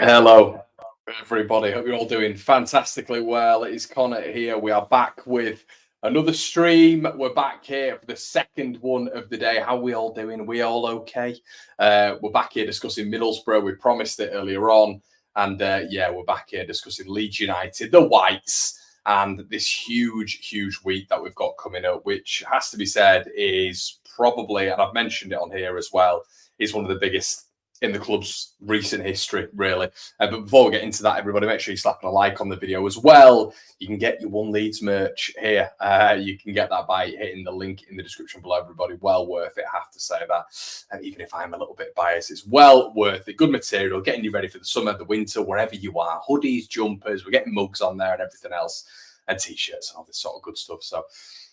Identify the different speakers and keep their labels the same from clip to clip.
Speaker 1: Hello, everybody. Hope you're all doing fantastically well. It is Connor here. We are back with another stream. We're back here for the second one of the day. How are we all doing? We all okay? We're back here discussing Middlesbrough. We promised it earlier on. And yeah, we're back here discussing Leeds United, the Whites, and this huge week that we've got coming up, which has to be said is probably, and I've mentioned it on here as well, is one of the biggest in the club's recent history, really. But before we get into that, everybody, make sure you slap a like on the video as well. You can get your One Leeds merch here. You can get that by hitting the link in the description below, everybody. Well worth it, I have to say that. Even if I'm a little bit biased, it's well worth it. Good material, getting you ready for the summer, the winter, wherever you are. Hoodies, jumpers, we're getting mugs on there and everything else. And T-shirts and all this sort of good stuff. So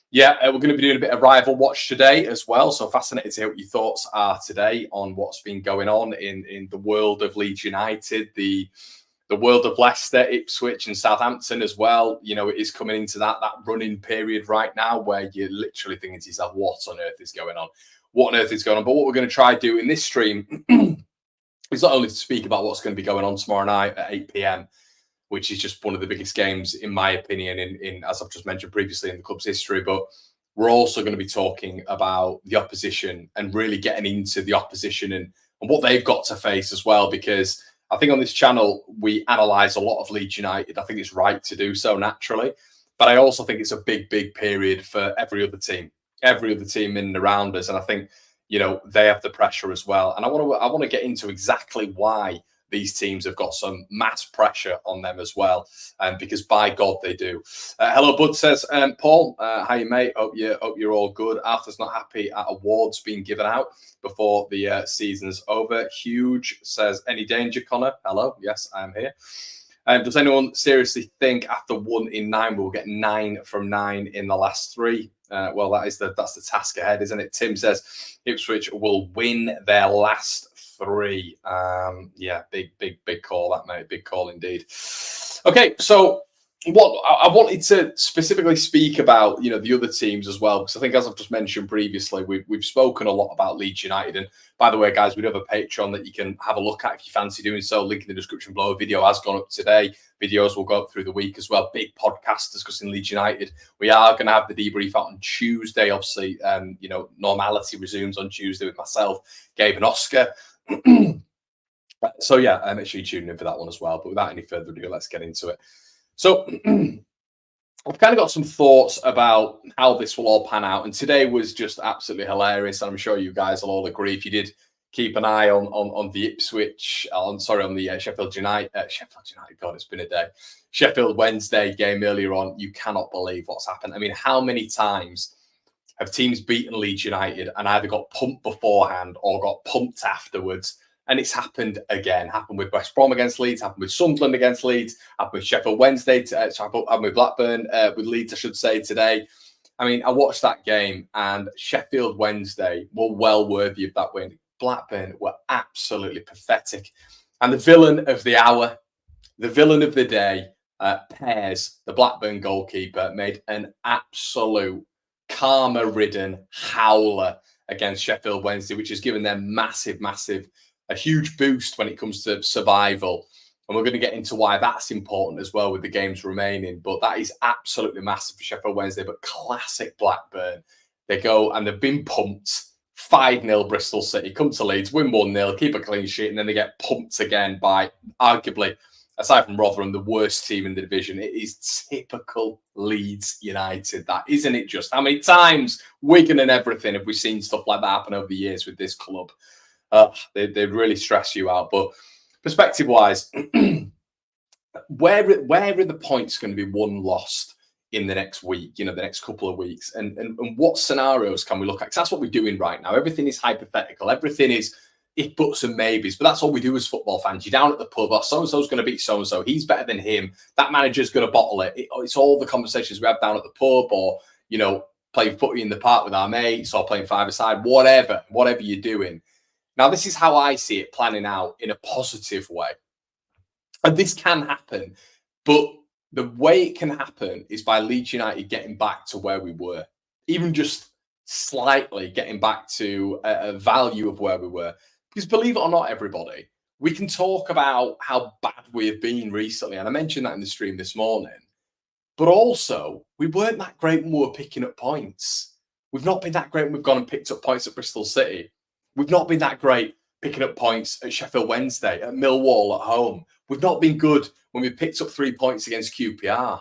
Speaker 1: yeah, we're going to be doing a bit of rival watch today as well. So fascinated to hear what your thoughts are today on what's been going on in the world of Leeds United, the world of Leicester, Ipswich and Southampton as well. You know, it is coming into that running period right now where you're literally thinking to yourself, what on earth is going on? What on earth is going on? But what we're going to try to do in this stream is not only to speak about what's going to be going on tomorrow night at 8 p.m, which is just one of the biggest games, in my opinion, in as I've just mentioned previously, in the club's history. But we're also going to be talking about the opposition and really getting into the opposition and what they've got to face as well. Because I think on this channel, we analyse a lot of Leeds United. I think it's right to do so naturally. But I also think it's a big period for every other team in and around us. And I think, you know, they have the pressure as well. And I want to get into exactly why these teams have got some mass pressure on them as well, because by God they do. Hello, Bud says, Paul, hi mate. Hope you're all good. Arthur's not happy at awards being given out before the season's over. Huge says, any danger, Connor? Hello, yes, I am here. Does anyone seriously think after 1 in 9 we'll get 9 from 9 in the last 3? Well, that's the task ahead, isn't it? Tim says Ipswich will win their last 3. Yeah, big call that, mate. Big call indeed. Okay, so what I wanted to specifically speak about, you know, the other teams as well, because I think, as I've just mentioned previously, we've spoken a lot about Leeds United. And by the way, guys, we do have a Patreon that you can have a look at if you fancy doing so. Link in the description below. A video has gone up today. Videos will go up through the week as well. Big podcast discussing Leeds United. We are going to have the debrief out on Tuesday. Obviously, you know, normality resumes on Tuesday with myself, Gabe and Oscar. So yeah, make sure you tune in for that one as well. But without any further ado, let's get into it. So I've kind of got some thoughts about how this will all pan out. And today was just absolutely hilarious. I'm sure you guys will all agree. If you did keep an eye on the Ipswich, on the Sheffield United, God, it's been a day. Sheffield Wednesday game earlier on, you cannot believe what's happened. I mean, how many times have teams beaten Leeds United and either got pumped beforehand or got pumped afterwards? And it's happened again. Happened with West Brom against Leeds, happened with Sunderland against Leeds, happened with Sheffield Wednesday, happened with Blackburn, with Leeds, I should say, today. I mean, I watched that game and Sheffield Wednesday were well worthy of that win. Blackburn were absolutely pathetic. And the villain of the hour, the villain of the day, Pears, the Blackburn goalkeeper, made an absolute karma-ridden howler against Sheffield Wednesday, which has given them a huge boost when it comes to survival. And we're going to get into why that's important as well with the games remaining. But that is absolutely massive for Sheffield Wednesday. But classic Blackburn. They go and they've been pumped. 5-0 Bristol City. Come to Leeds, win 1-0, keep a clean sheet. And then they get pumped again by arguably, aside from Rotherham, the worst team in the division. It is typical Leeds United, that, isn't it just? How many times, Wigan and everything, have we seen stuff like that happen over the years with this club? They really stress you out. But perspective-wise, where are the points going to be won, lost in the next week, you know, the next couple of weeks? And what scenarios can we look at? Because that's what we're doing right now. Everything is hypothetical. Everything is if buts and maybes. But that's all we do as football fans. You're down at the pub. Oh, so-and-so's going to beat so-and-so. He's better than him. That manager's going to bottle it. It's all the conversations we have down at the pub, or, you know, playing footy in the park with our mates, or playing five-a-side, whatever you're doing. Now, this is how I see it planning out in a positive way. And this can happen, but the way it can happen is by Leeds United getting back to where we were, even just slightly getting back to a value of where we were. Because believe it or not, everybody, we can talk about how bad we have been recently, and I mentioned that in the stream this morning. But also, we weren't that great when we were picking up points. We've not been that great when we've gone and picked up points at Bristol City. We've not been that great picking up points at Sheffield Wednesday, at Millwall at home. We've not been good when we picked up 3 points against QPR.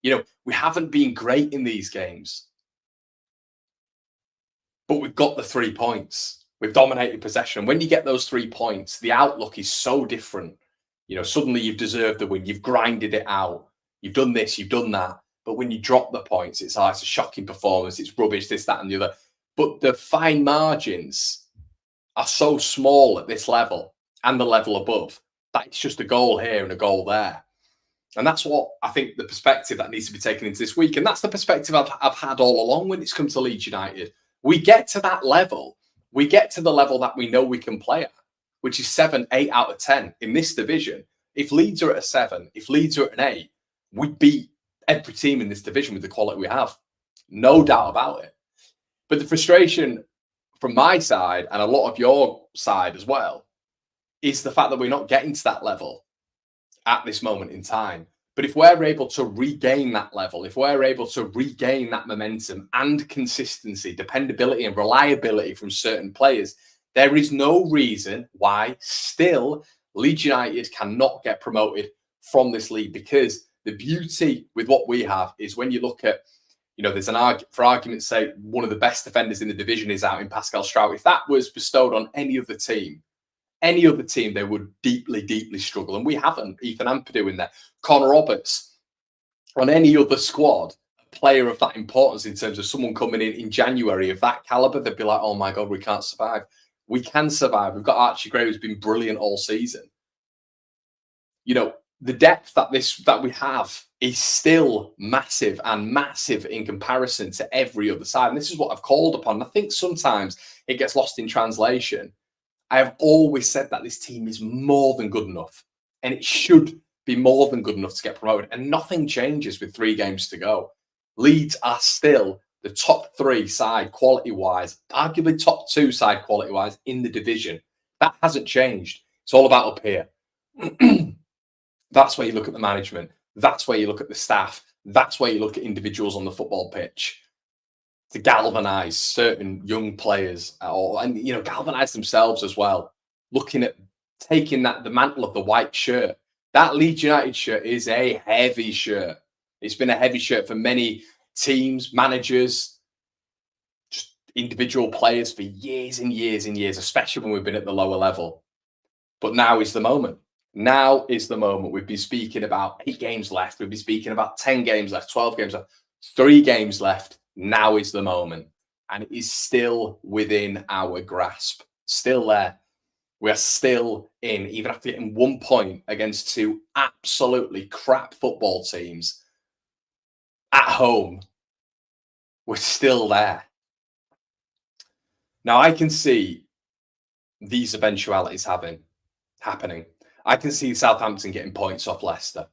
Speaker 1: We haven't been great in these games. But we've got the 3 points. We've dominated possession. When you get those 3 points, the outlook is so different. Suddenly you've deserved the win. You've grinded it out. You've done this, you've done that. But when you drop the points, it's a shocking performance. It's rubbish, this, that, and the other. But the fine margins are so small at this level and the level above that it's just a goal here and a goal there. And that's what I think the perspective that needs to be taken into this week. And that's the perspective I've had all along when it's come to Leeds United. We get to that level. We get to the level that we know we can play at, which is 7, 8 out of 10 in this division. If Leeds are at a 7, if Leeds are at an 8, we beat every team in this division with the quality we have. No doubt about it. But the frustration from my side and a lot of your side as well is the fact that we're not getting to that level at this moment in time. But if we're able to regain that level, if we're able to regain that momentum and consistency, dependability and reliability from certain players, there is no reason why still Leeds United cannot get promoted from this league. Because the beauty with what we have is when you look at, there's for argument's sake, one of the best defenders in the division is out in Pascal Strout. If that was bestowed on any other team, they would deeply, deeply struggle. And we haven't. Ethan Ampadu in there, Connor Roberts. On any other squad, a player of that importance in terms of someone coming in January of that caliber, they'd be like, oh my God, we can't survive. We can survive. We've got Archie Gray, who's been brilliant all season. The depth that we have is still massive and massive in comparison to every other side. And this is what I've called upon. I think sometimes it gets lost in translation. I have always said that this team is more than good enough, and it should be more than good enough to get promoted. And nothing changes with 3 games to go. Leeds are still the top 3 side quality-wise, arguably top 2 side quality-wise in the division. That hasn't changed. It's all about up here. That's where you look at the management. That's where you look at the staff. That's where you look at individuals on the football pitch to galvanise certain young players, and galvanise themselves as well. Looking at taking the mantle of the white shirt. That Leeds United shirt is a heavy shirt. It's been a heavy shirt for many teams, managers, just individual players for years and years and years, especially when we've been at the lower level. But now is the moment. Now is the moment. We've been speaking about 8 games left. We've been speaking about 10 games left, 12 games left, 3 games left. Now is the moment. And it is still within our grasp. Still there. We're still in, even after getting 1 point against 2 absolutely crap football teams at home. We're still there. Now, I can see these eventualities happening. I can see Southampton getting points off Leicester.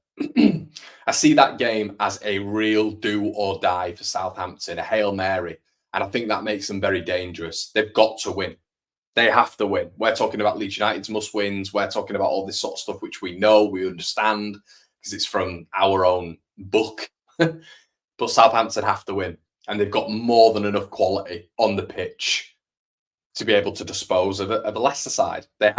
Speaker 1: I see that game as a real do or die for Southampton, a Hail Mary. And I think that makes them very dangerous. They've got to win. They have to win. We're talking about Leeds United's must-wins. We're talking about all this sort of stuff which we know, we understand, because it's from our own book. But Southampton have to win. And they've got more than enough quality on the pitch to be able to dispose of a Leicester side. They've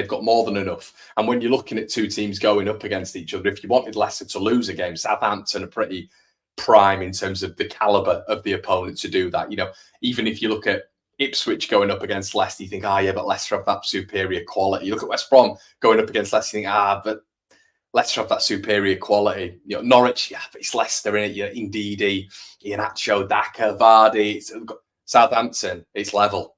Speaker 1: got more than enough. And when you're looking at 2 teams going up against each other, if you wanted Leicester to lose a game, Southampton are pretty prime in terms of the calibre of the opponent to do that. Even if you look at Ipswich going up against Leicester, you think, but Leicester have that superior quality. You look at West Brom going up against Leicester, you think, but Leicester have that superior quality. Norwich, but it's Leicester, innit? Ndidi, Iheanacho, Daka, Vardy. Southampton, it's level.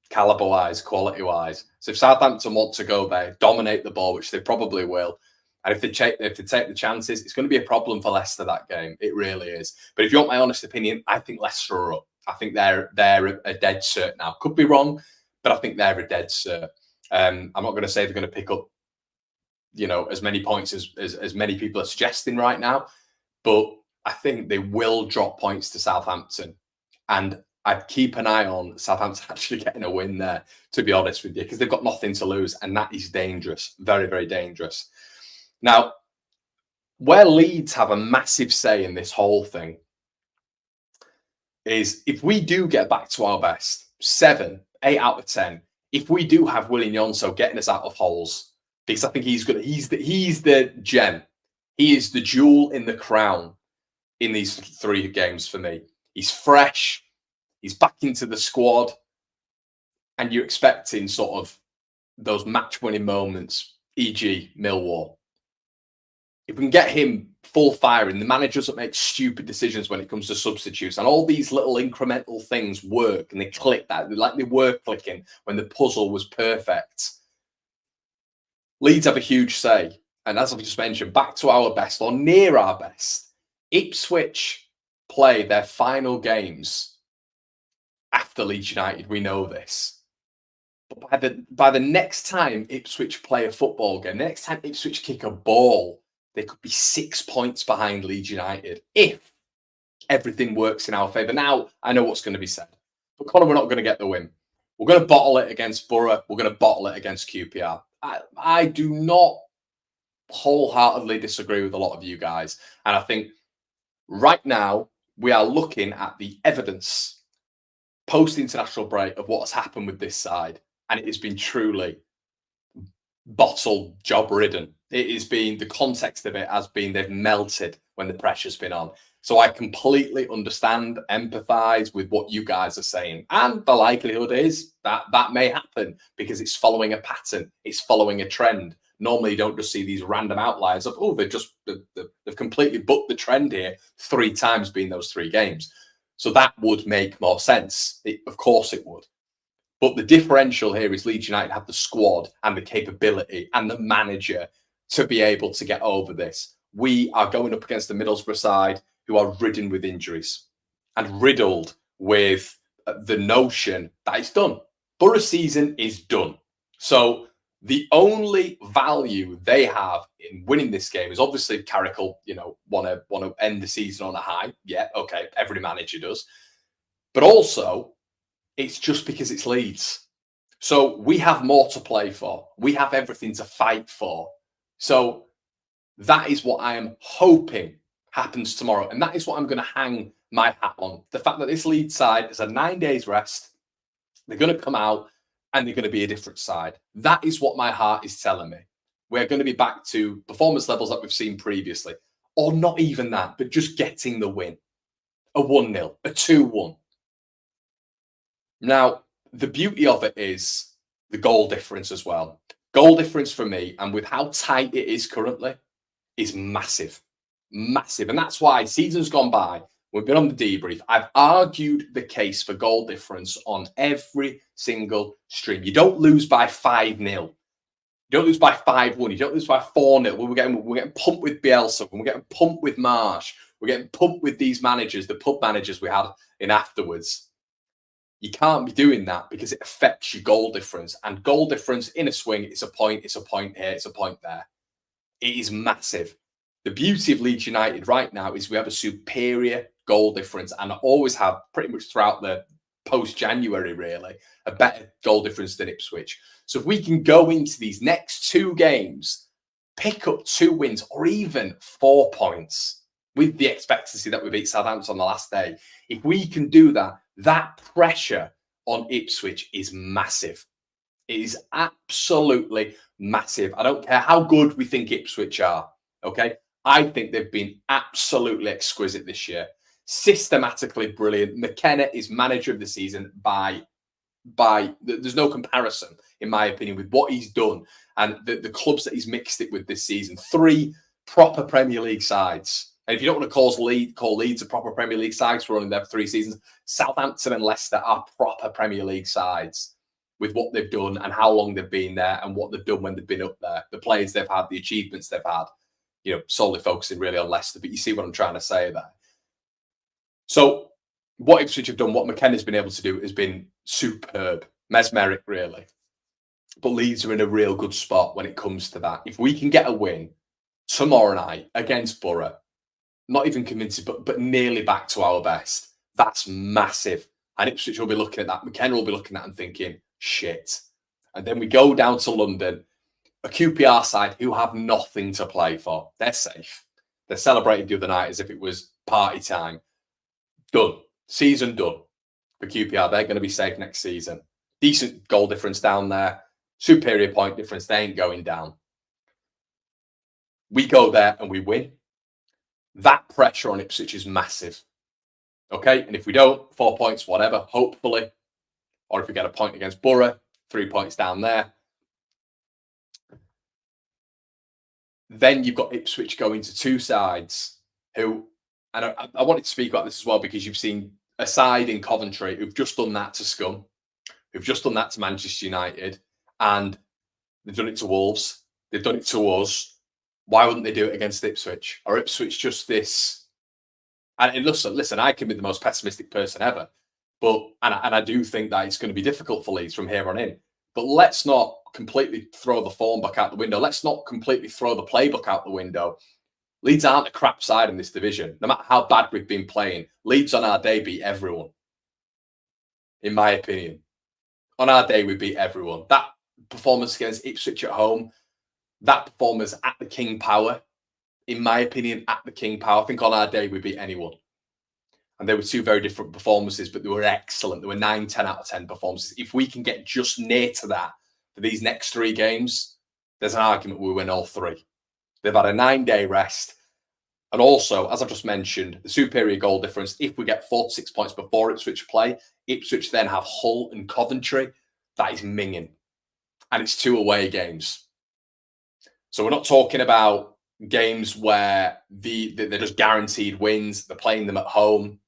Speaker 1: Calibre-wise, quality-wise. So if Southampton want to go there, dominate the ball, which they probably will, and if they take the chances, it's going to be a problem for Leicester, that game. It really is. But if you want my honest opinion, I think Leicester are up. I think they're a dead cert now. Could be wrong, but I think they're a dead cert. I'm not going to say they're going to pick up, as many points as many people are suggesting right now, but I think they will drop points to Southampton. And I'd keep an eye on Southampton actually getting a win there, to be honest with you, because they've got nothing to lose, and that is dangerous. Very, very dangerous. Now, where Leeds have a massive say in this whole thing is if we do get back to our best, 7, 8 out of 10, if we do have Willian Yonso getting us out of holes, because I think he's good. He's the gem. He is the jewel in the crown in these 3 games for me. He's fresh. He's back into the squad. And you're expecting sort of those match-winning moments, e.g. Millwall. If we can get him full firing, the manager doesn't make stupid decisions when it comes to substitutes, and all these little incremental things work and they click like they were clicking when the puzzle was perfect. Leeds have a huge say, and as I've just mentioned, back to our best or near our best. Ipswich play their final games after Leeds United. We know this. But by the next time Ipswich play a football game, the next time Ipswich kick a ball, they could be 6 points behind Leeds United if everything works in our favour. Now, I know what's going to be said. But Connor, we're not going to get the win. We're going to bottle it against Borough. We're going to bottle it against QPR. I do not wholeheartedly disagree with a lot of you guys. And I think right now we are looking at the evidence post-international break of what has happened with this side. And it has been truly bottle job ridden. It has been, the context of it has been they've melted when the pressure's been on. So I completely understand, empathise with what you guys are saying. And the likelihood is that that may happen because it's following a pattern. It's following a trend. Normally you don't just see these random outliers of, oh, they've completely booked the trend here 3 times being those 3 games. So that would make more sense. Of course it would. But the differential here is Leeds United have the squad and the capability and the manager to be able to get over this. We are going up against the Middlesbrough side who are ridden with injuries and riddled with the notion that it's done. Borough's season is done. So the only value they have in winning this game is obviously Carrick will, want to end the season on a high. Yeah, okay, every manager does. But also, it's just because it's Leeds. So we have more to play for. We have everything to fight for. So that is what I am hoping happens tomorrow. And that is what I'm going to hang my hat on. The fact that this Leeds side is a 9 days rest. They're going to come out and they're going to be a different side. That is what my heart is telling me. We're going to be back to performance levels that we've seen previously. Or not even that, but just getting the win. A 1-0, a 2-1. Now, the beauty of it is the goal difference as well. Goal difference for me, and with how tight it is currently, is massive. Massive. And that's why season's gone by. We've been on the debrief. I've argued the case for goal difference on every single stream. You don't lose by 5-0. You don't lose by 5-1. You don't lose by 4-0. We're getting pumped with Bielsa. We're getting pumped with Marsh. We're getting pumped with these managers, the pub managers we had in afterwards. You can't be doing that because it affects your goal difference. And goal difference in a swing, it's a point here, it's a point there. It is massive. The beauty of Leeds United right now is we have a superior goal difference and always have pretty much throughout the post-January, really, a better goal difference than Ipswich. So if we can go into these next 2 games, pick up 2 wins or even 4 points with the expectancy that we beat Southampton on the last day, if we can do that, that pressure on Ipswich is massive. It is absolutely massive. I don't care how good we think Ipswich are, okay? I think they've been absolutely exquisite this year. Systematically brilliant. McKenna is manager of the season by there's no comparison, in my opinion, with what he's done and the clubs that he's mixed it with this season. 3 proper Premier League sides. And if you don't want to call Leeds a proper Premier League side, we're only there for 3 seasons. Southampton and Leicester are proper Premier League sides with what they've done and how long they've been there and what they've done when they've been up there. The players they've had, the achievements they've had, solely focusing really on Leicester. But you see what I'm trying to say there. So what Ipswich have done, what McKenna's been able to do has been superb, mesmeric, really. But Leeds are in a real good spot when it comes to that. If we can get a win tomorrow night against Borough, not even convincing, but nearly back to our best, that's massive. And Ipswich will be looking at that. McKenna will be looking at and thinking, shit. And then we go down to London, a QPR side who have nothing to play for. They're safe. They celebrated the other night as if it was party time. Done. Season done for QPR. They're going to be safe next season. Decent goal difference down there. Superior point difference. They ain't going down. We go there and we win. That pressure on Ipswich is massive. Okay? And if we don't, 4 points, whatever, hopefully. Or if we get a point against Borough, 3 points down there. Then you've got Ipswich going to two sides who, and I wanted to speak about this as well because you've seen a side in Coventry who've just done that to Scum, who've just done that to Manchester United, and they've done it to Wolves. They've done it to us. Why wouldn't they do it against Ipswich? Or Ipswich just this? And listen, I can be the most pessimistic person ever, but and I do think that it's going to be difficult for Leeds from here on in. But let's not completely throw the form back out the window. Let's not completely throw the playbook out the window. Leeds aren't a crap side in this division. No matter how bad we've been playing, Leeds on our day beat everyone. In my opinion. On our day, we beat everyone. That performance against Ipswich at home, that performance at the King Power, in my opinion, at the King Power, I think on our day, we beat anyone. And they were two very different performances, but they were excellent. They were 9, 10 out of 10 performances. If we can get just near to that for these next 3 games, there's an argument we win all 3. They've had a 9-day rest. And also, as I've just mentioned, the superior goal difference, if we get 4 to 6 points before Ipswich play, Ipswich then have Hull and Coventry. That is minging. And it's 2 away games. So we're not talking about games where they're just guaranteed wins. They're playing them at home.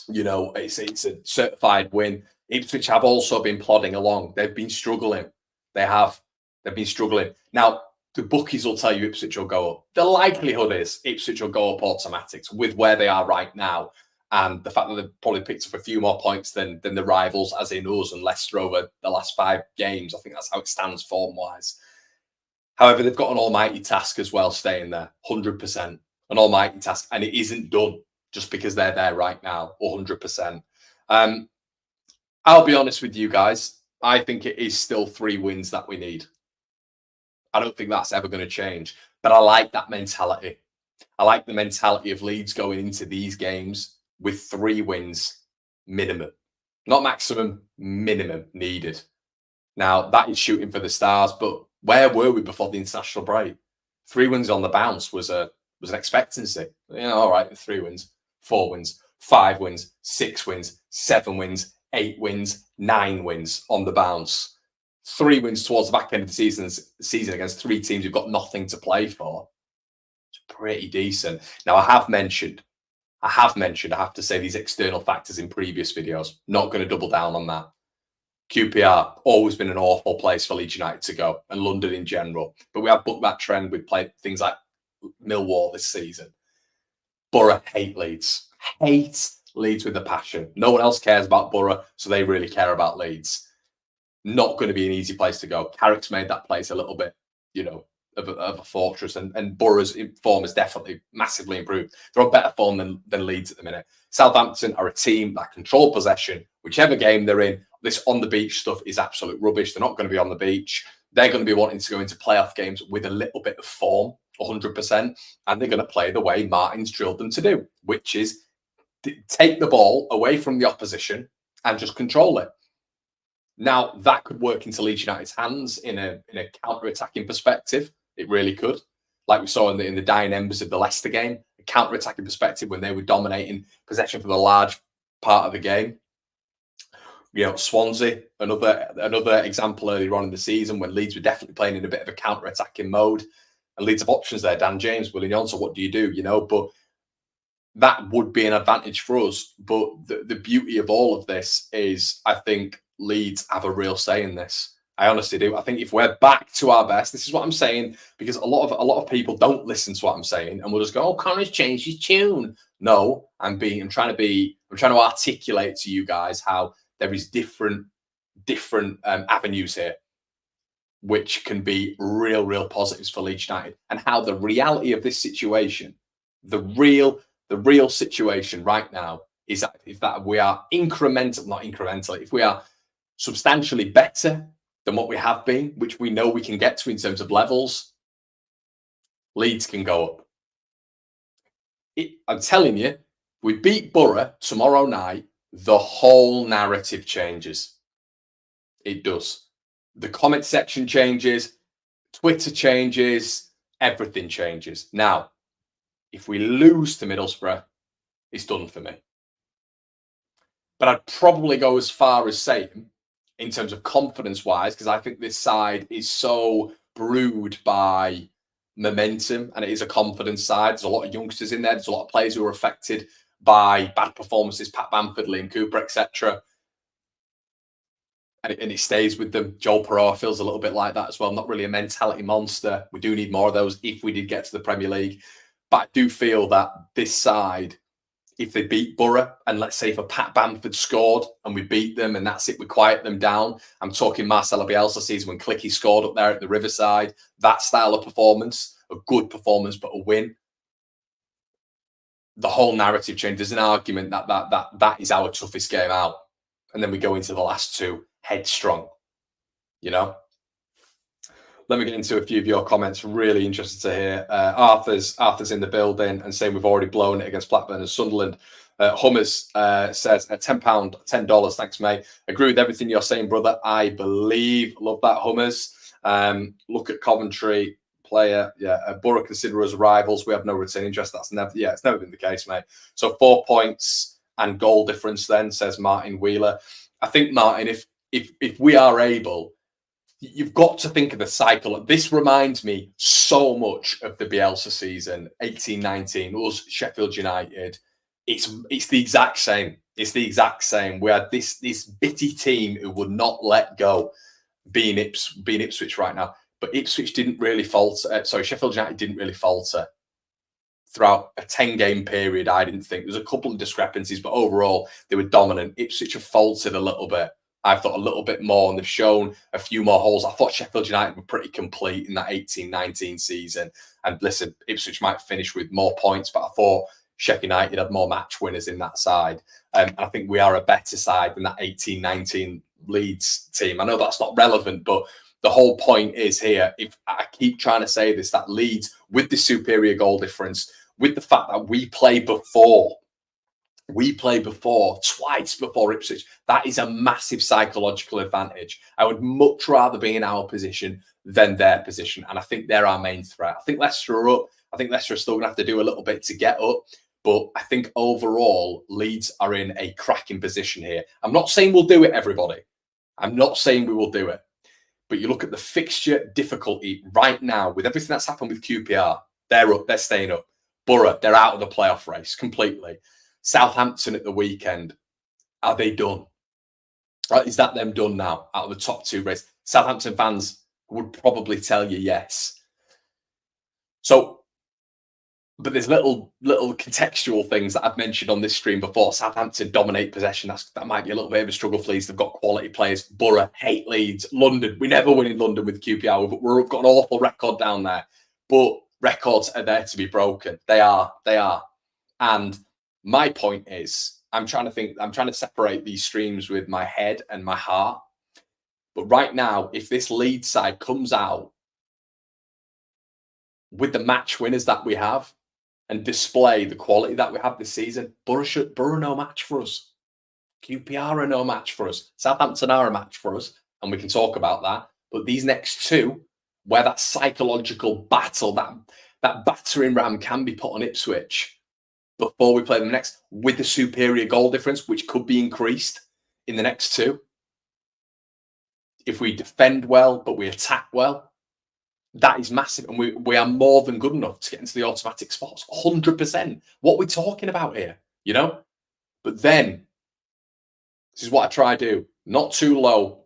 Speaker 1: You know, it's a certified win. Ipswich have also been plodding along. They've been struggling. They've been struggling. Now, the bookies will tell you Ipswich will go up. The likelihood is Ipswich will go up automatics with where they are right now. And the fact that they've probably picked up a few more points than the rivals, as in us and Leicester over the last 5 games. I think that's how it stands form-wise. However, they've got an almighty task as well, staying there, 100%. An almighty task. And it isn't done just because they're there right now, 100%. I'll be honest with you guys. I think it is still 3 wins that we need. I don't think that's ever going to change. But I like that mentality. I like the mentality of Leeds going into these games with 3 wins minimum. Not maximum, minimum needed. Now, that is shooting for the stars, but where were we before the international break? 3 wins on the bounce was an expectancy. You know, all right, 3 wins, 4 wins, 5 wins, 6 wins, 7 wins, 8 wins, 9 wins on the bounce. 3 wins towards the back end of the season against 3 teams who've got nothing to play for. It's pretty decent. Now, I have mentioned, I have to say these external factors in previous videos. Not going to double down on that. QPR, always been an awful place for Leeds United to go, and London in general. But we have booked that trend with things like Millwall this season. Borough hate Leeds. Hate Leeds with a passion. No one else cares about Borough, so they really care about Leeds. Not going to be an easy place to go. Carrick's made that place a little bit, you know, of a fortress, and Borough's form has definitely massively improved. They're on better form than Leeds at the minute. Southampton are a team that control possession, whichever game they're in. This on the beach stuff is absolute rubbish. They're not going to be on the beach. They're going to be wanting to go into playoff games with a little bit of form, 100%, and they're going to play the way Martin's drilled them to do, which is take the ball away from the opposition and just control it. Now, that could work into Leeds United's hands in a counter-attacking perspective. It really could. Like we saw in the dying embers of the Leicester game, a counter-attacking perspective when they were dominating possession for the large part of the game. You know, Swansea, another example earlier on in the season when Leeds were definitely playing in a bit of a counter-attacking mode. And Leeds have options there. Dan James, Willian Johnson, what do? You know, but that would be an advantage for us. But the beauty of all of this is, I think, Leeds have a real say in this. I honestly do. I think if we're back to our best, this is what I'm saying, because a lot of people don't listen to what I'm saying and will just go, "Oh, Connor's changed his tune." No, I'm trying to articulate to you guys how there is different avenues here, which can be real positives for Leeds United, and how the reality of this situation, the real situation right now is that we are not incrementally, if we are substantially better than what we have been, which we know we can get to in terms of levels, Leeds can go up. I'm telling you, we beat Borough tomorrow night, the whole narrative changes. It does. The comment section changes, Twitter changes, everything changes. Now, if we lose to Middlesbrough, it's done for me. But I'd probably go as far as saying, in terms of confidence-wise, because I think this side is so brewed by momentum, and it is a confidence side. There's a lot of youngsters in there. There's a lot of players who are affected by bad performances, Pat Bamford, Liam Cooper, etc. And it stays with them. Joel Perreault feels a little bit like that as well. Not really a mentality monster. We do need more of those if we did get to the Premier League. But I do feel that this side, if they beat Borough, and let's say if a Pat Bamford scored and we beat them and that's it, we quiet them down. I'm talking Marcelo Bielsa season when Clicky scored up there at the Riverside. That style of performance, a good performance, but a win. The whole narrative change. There's an argument that is our toughest game out. And then we go into the last two headstrong, you know? Let me get into a few of your comments. Really interested to hear. Arthur's in the building and saying we've already blown it against Blackburn and Sunderland. Hummers says £10, $10. Thanks, mate. Agree with everything you're saying, brother. I believe. Love that, Hummers. Look at Coventry player. Yeah, Borough consider us rivals. We have no return interest. It's never been the case, mate. So 4 points and goal difference then, says Martin Wheeler. I think, Martin, if we are able, you've got to think of the cycle. This reminds me so much of the Bielsa season, 18-19, us, Sheffield United. It's the exact same. It's the exact same. We had this bitty team who would not let go, being Ipswich right now. But Ipswich didn't really falter. Sheffield United didn't really falter throughout a 10-game period, I didn't think. There's a couple of discrepancies, but overall, they were dominant. Ipswich have faltered a little bit. I've thought a little bit more, and they've shown a few more holes. I thought Sheffield United were pretty complete in that 18-19 season. And listen, Ipswich might finish with more points, but I thought Sheffield United had more match winners in that side. And I think we are a better side than that 18-19 Leeds team. I know that's not relevant, but the whole point is here, if I keep trying to say this, that Leeds, with the superior goal difference, with the fact that we play before twice before Ipswich, that is a massive psychological advantage. I would much rather be in our position than their position. And I think they're our main threat. I think Leicester are up. I think Leicester are still going to have to do a little bit to get up. But I think overall, Leeds are in a cracking position here. I'm not saying we'll do it, everybody. I'm not saying we will do it. But you look at the fixture difficulty right now with everything that's happened with QPR. They're up. They're staying up. Borough, they're out of the playoff race completely. Southampton at the weekend, are they done? Right, is that them done now out of the top two race? Southampton fans would probably tell you yes. So, but there's little contextual things that I've mentioned on this stream before. Southampton dominate possession. That might be a little bit of a struggle for Leeds. They've got quality players. Borough hate Leeds. London, we never win in London with QPR. We've got an awful record down there. But records are there to be broken. They are. And my point is, I'm trying to separate these streams with my head and my heart. But right now, if this Leeds side comes out with the match winners that we have and display the quality that we have this season, Borough are no match for us. QPR are no match for us. Southampton are a match for us, and we can talk about that. But these next two, where that psychological battle, that battering ram can be put on Ipswich before we play them next, with the superior goal difference, which could be increased in the next two. If we defend well, but we attack well, that is massive. And we are more than good enough to get into the automatic spots. 100%. What we're talking about here, you know? But then, this is what I try to do. Not too low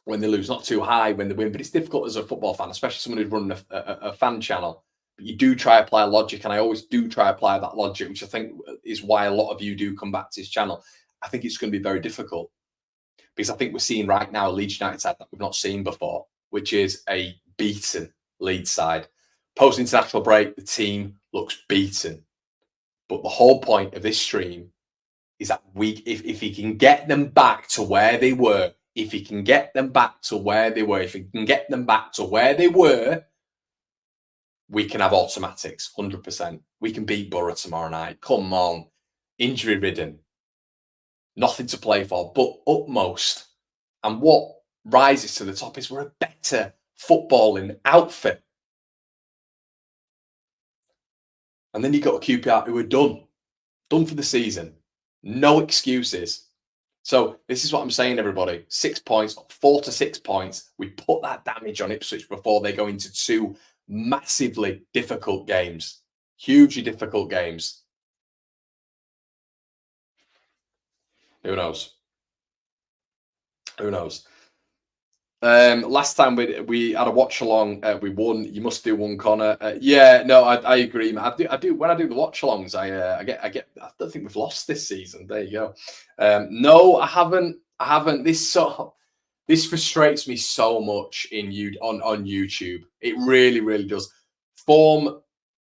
Speaker 1: when they lose, not too high when they win. But it's difficult as a football fan, especially someone who's running a fan channel. But you do try to apply logic, and I always do try to apply that logic, which I think is why a lot of you do come back to this channel. I think it's going to be very difficult because I think we're seeing right now a Leeds United side that we've not seen before, which is a beaten Leeds side. Post-international break, the team looks beaten. But the whole point of this stream is that if he can get them back to where they were, if he can get them back to where they were, if he can get them back to where they were, we can have automatics, 100%. We can beat Borough tomorrow night. Come on. Injury ridden. Nothing to play for, but utmost. And what rises to the top is we're a better footballing outfit. And then you got a QPR who are done for the season. No excuses. So this is what I'm saying, everybody. 6 points, 4 to 6 points. We put that damage on Ipswich before they go into 2 massively difficult games. Hugely difficult games. Who knows? Who knows? Last time we had a watch along, we won. You must do one, Connor. Yeah, no, I agree. I do. When I do the watch alongs, I get. I don't think we've lost this season. There you go. No, I haven't. This frustrates me so much on YouTube. It really, really does. Form,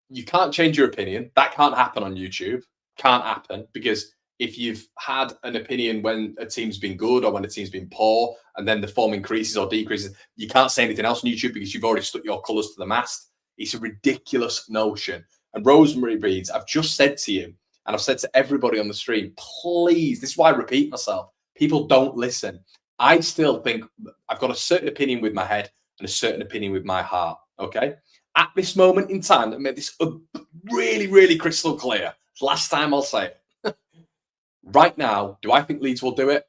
Speaker 1: you can't change your opinion. That can't happen on YouTube. Can't happen, because if you've had an opinion when a team's been good or when a team's been poor, and then the form increases or decreases, you can't say anything else on YouTube because you've already stuck your colours to the mast. It's a ridiculous notion. And Rosemary Beads, I've just said to you, and I've said to everybody on the stream, please, this is why I repeat myself. People don't listen. I still think I've got a certain opinion with my head and a certain opinion with my heart. Okay. At this moment in time, that made this really, really crystal clear. Last time I'll say it. Right now, do I think Leeds will do it?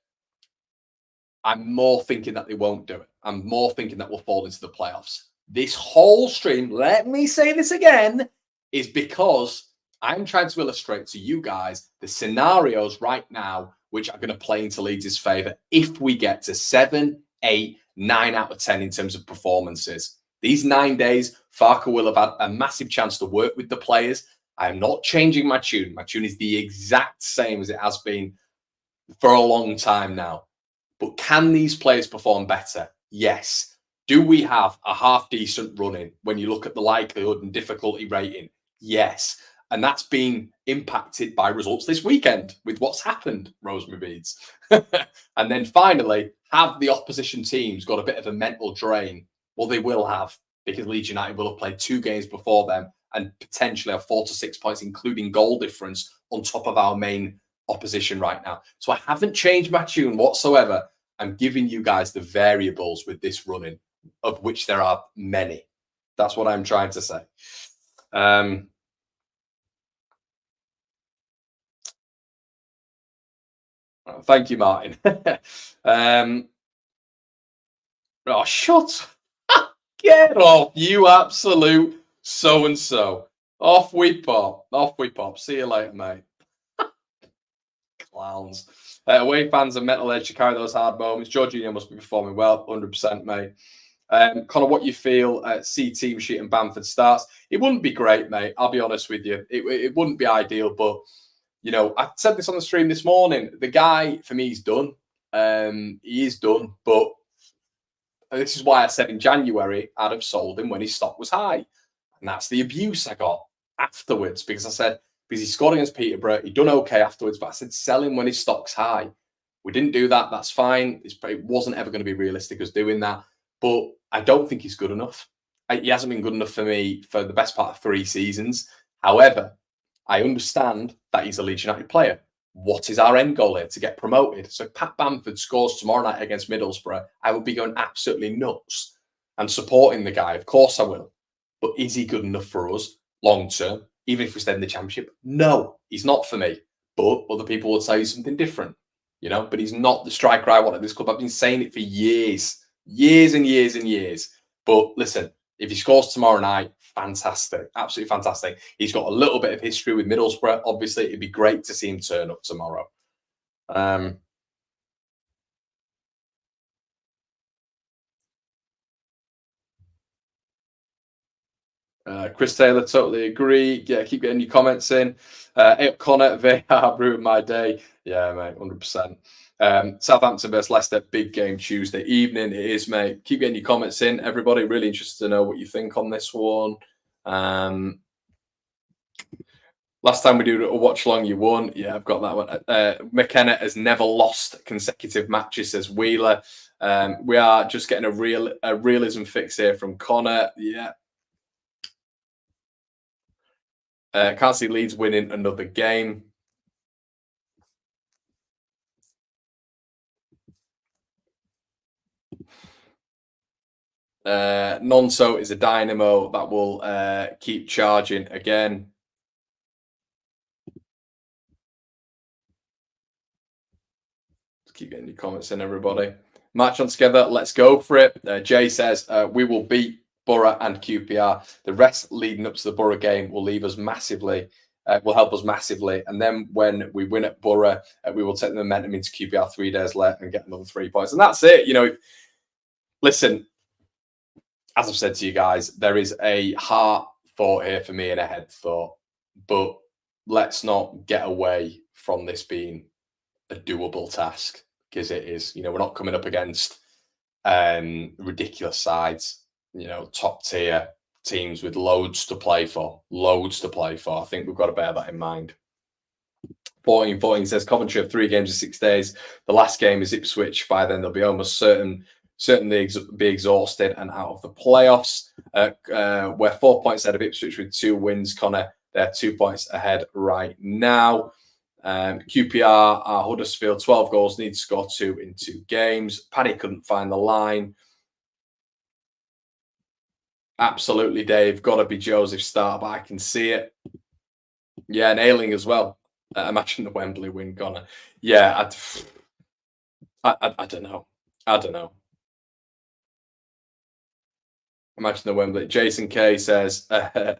Speaker 1: I'm more thinking that they won't do it. I'm more thinking that we'll fall into the playoffs. This whole stream, let me say this again, is because I'm trying to illustrate to you guys the scenarios right now which are going to play into Leeds' favour if we get to 7, 8, 9 out of 10 in terms of performances. These 9 days, Farke will have had a massive chance to work with the players. I am not changing my tune. My tune is the exact same as it has been for a long time now. But can these players perform better? Yes. Do we have a half-decent run-in when you look at the likelihood and difficulty rating? Yes. And that's been impacted by results this weekend with what's happened, Rosemary Beads. And then finally, have the opposition teams got a bit of a mental drain? Well, they will have, because Leeds United will have played 2 games before them and potentially have 4 to 6 points, including goal difference, on top of our main opposition right now. So I haven't changed my tune whatsoever. I'm giving you guys the variables with this running, of which there are many. That's what I'm trying to say. Thank you, Martin. Oh, shut. Get off, you absolute so-and-so. Off we pop. Off we pop. See you later, mate. Clowns. Away fans are metal edge to carry those hard moments. Jorginho must be performing well, 100%, mate. Connor, what you feel see team sheet and Bamford starts? It wouldn't be great, mate. I'll be honest with you. It wouldn't be ideal, but, you know, I said this on the stream this morning. The guy, for me, is done. He is done, but this is why I said in January I'd have sold him when his stock was high. And that's the abuse I got afterwards, because I said, because he scored against Peterborough, he done okay afterwards, but I said, sell him when his stock's high. We didn't do that. That's fine. It wasn't ever going to be realistic as doing that. But I don't think he's good enough. He hasn't been good enough for me for the best part of 3 seasons. However, I understand that he's a Leeds United player. What is our end goal here? To get promoted. So if Pat Bamford scores tomorrow night against Middlesbrough, I would be going absolutely nuts and supporting the guy. Of course I will. But is he good enough for us long term, even if we stay in the Championship? No, he's not for me. But other people will tell you something different, you know. But he's not the striker I want at this club. I've been saying it for years and years and years. But listen, if he scores tomorrow night, fantastic, absolutely fantastic. He's got a little bit of history with Middlesbrough. Obviously, it'd be great to see him turn up tomorrow. Chris Taylor, totally agree. Yeah, keep getting your comments in. Connor, they have ruined my day. Yeah, mate, 100%. Southampton versus Leicester, big game Tuesday evening. It is, mate. Keep getting your comments in, everybody. Really interested to know what you think on this one. Last time we did a watch along, you won. Yeah, I've got that one. McKenna has never lost consecutive matches, says Wheeler. We are just getting a realism fix here from Connor. Yeah. Can't see Leeds winning another game. Nonso is a dynamo that will keep charging again. Keep getting your comments in, everybody. Match on together. Let's go for it. Jay says we will beat Borough and QPR. The rest leading up to the Borough game will leave us massively. Will help us massively. And then when we win at Borough, we will take the momentum into QPR 3 days later and get another 3 points. And that's it. You know, listen, as I've said to you guys, there is a heart thought here for me and a head thought. But let's not get away from this being a doable task, because it is. You know, we're not coming up against ridiculous sides, you know, top tier teams with loads to play for. I think we've got to bear that in mind. 14 says Coventry have 3 games in 6 days. The last game is Ipswich. By then they'll be almost certainly be exhausted and out of the playoffs. We're 4 points ahead of Ipswich with 2 wins. Connor, they're 2 points ahead right now. QPR are Huddersfield, 12 goals, need to score 2 in 2 games. Paddy couldn't find the line. Absolutely, Dave. Got to be Joseph start, but I can see it. Yeah, and Ailing as well. Imagine the Wembley win, Connor. Yeah, I don't know. I don't know. Imagine the Wembley. Jason K says,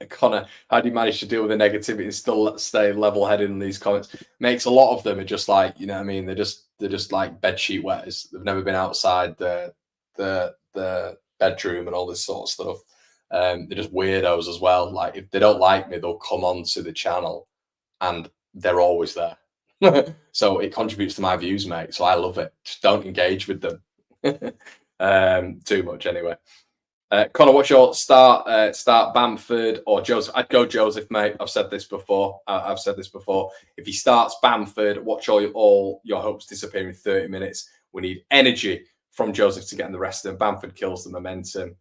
Speaker 1: Connor, how do you manage to deal with the negativity and still stay level-headed in these comments? Makes a lot of them are just like, you know what I mean? They're just like bedsheet wetters. They've never been outside the bedroom and all this sort of stuff. They're just weirdos as well. Like, if they don't like me, they'll come on to the channel and they're always there. So it contributes to my views, mate. So I love it. Just don't engage with them too much anyway. Connor, what's your start? Bamford or Joseph? I'd go Joseph, mate. I've said this before. If he starts Bamford, watch all your hopes disappear in 30 minutes. We need energy from Joseph to get in the rest of them. Bamford kills the momentum.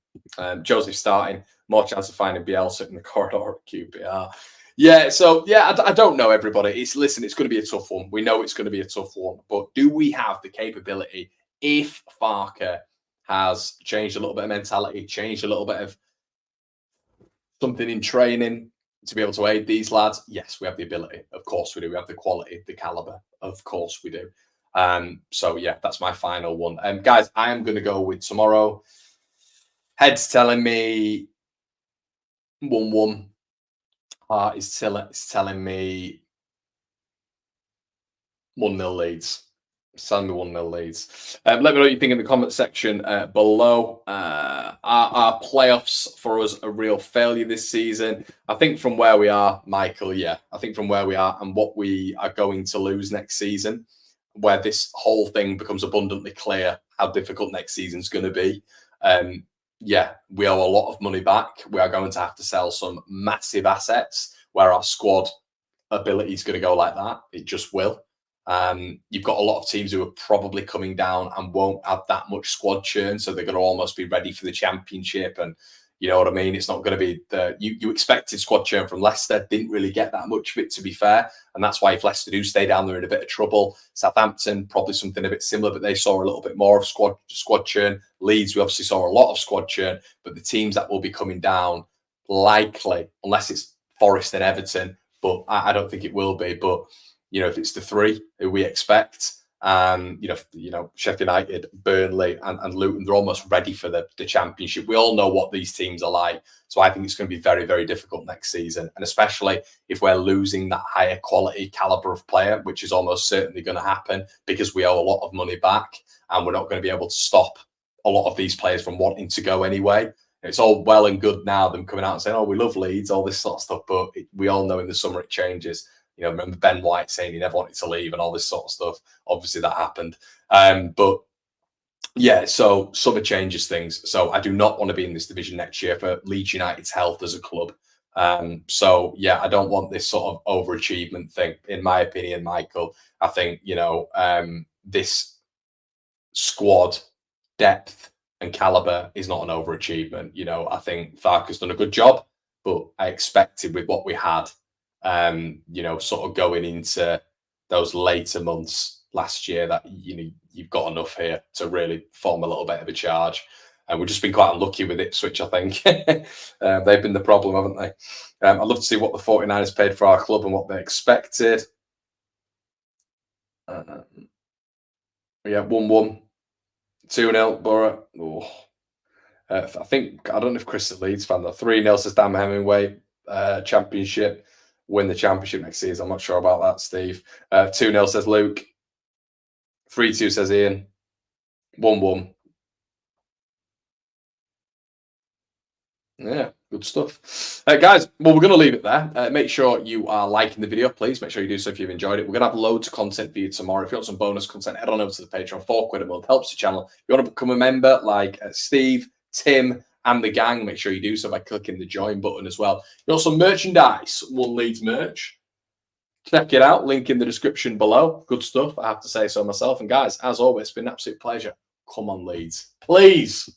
Speaker 1: Joseph starting, more chance of finding Bielsa in the corridor at QPR. Yeah, so yeah, I don't know, everybody. It's going to be a tough one. We know it's going to be a tough one, but do we have the capability, if Farker has changed a little bit of mentality, changed a little bit of something in training to be able to aid these lads? Yes, we have the ability. Of course we do. We have the quality, the caliber. Of course we do. So yeah, that's my final one. Guys, I am going to go with tomorrow. Head's telling me 1-1. Heart is telling me 1-0 Leeds. Send me 1-0 Leeds. Let me know what you think in the comment section below. Are playoffs for us a real failure this season? I think from where we are, Michael, yeah. I think from where we are and what we are going to lose next season, where this whole thing becomes abundantly clear how difficult next season's going to be. Yeah, we owe a lot of money back. We are going to have to sell some massive assets where our squad ability is going to go like that. It just will. You've got a lot of teams who are probably coming down and won't have that much squad churn, so they're going to almost be ready for the championship. And you know what I mean? It's not going to be you expected squad churn from Leicester, didn't really get that much of it, to be fair. And that's why if Leicester do stay down, they're in a bit of trouble. Southampton, probably something a bit similar, but they saw a little bit more of squad churn. Leeds, we obviously saw a lot of squad churn, but the teams that will be coming down, likely, unless it's Forest and Everton, but I don't think it will be. But you know, if it's the 3 who we expect, you know, Sheffield United, Burnley, and Luton, they're almost ready for the championship. We all know what these teams are like, so I think it's going to be very, very difficult next season, and especially if we're losing that higher quality caliber of player, which is almost certainly going to happen because we owe a lot of money back, and we're not going to be able to stop a lot of these players from wanting to go anyway. It's all well and good now them coming out and saying, "Oh, we love Leeds," all this sort of stuff, but we all know in the summer it changes. You know, remember Ben White saying he never wanted to leave and all this sort of stuff. Obviously, that happened. But yeah, so summer changes things. So I do not want to be in this division next year for Leeds United's health as a club. So yeah, I don't want this sort of overachievement thing, in my opinion, Michael. I think, this squad depth and caliber is not an overachievement. I think Tharker's done a good job, but I expected with what we had, sort of going into those later months last year that you've got enough here to really form a little bit of a charge. And we've just been quite unlucky with Ipswich, I think. They've been the problem, haven't they? I'd love to see what the 49ers paid for our club and what they expected. Yeah, 1-1. 2-0, Borough. Oh. I don't know if Chris is a Leeds fan, though. 3-0 says Dan Hemingway. Championship. Win the championship next season. I'm not sure about that, Steve. 2-0 says Luke. 3-2 says Ian. 1-1. Yeah, good stuff. Guys, well, we're going to leave it there. Make sure you are liking the video, please. Make sure you do so if you've enjoyed it. We're going to have loads of content for you tomorrow. If you want some bonus content, head on over to the Patreon. £4 a month helps the channel. If you want to become a member like Steve, Tim, and the gang, make sure you do so by clicking the join button as well. You want some merchandise, One Leeds merch. Check it out. Link in the description below. Good stuff, I have to say so myself. And guys, as always, it's been an absolute pleasure. Come on, Leeds. Please.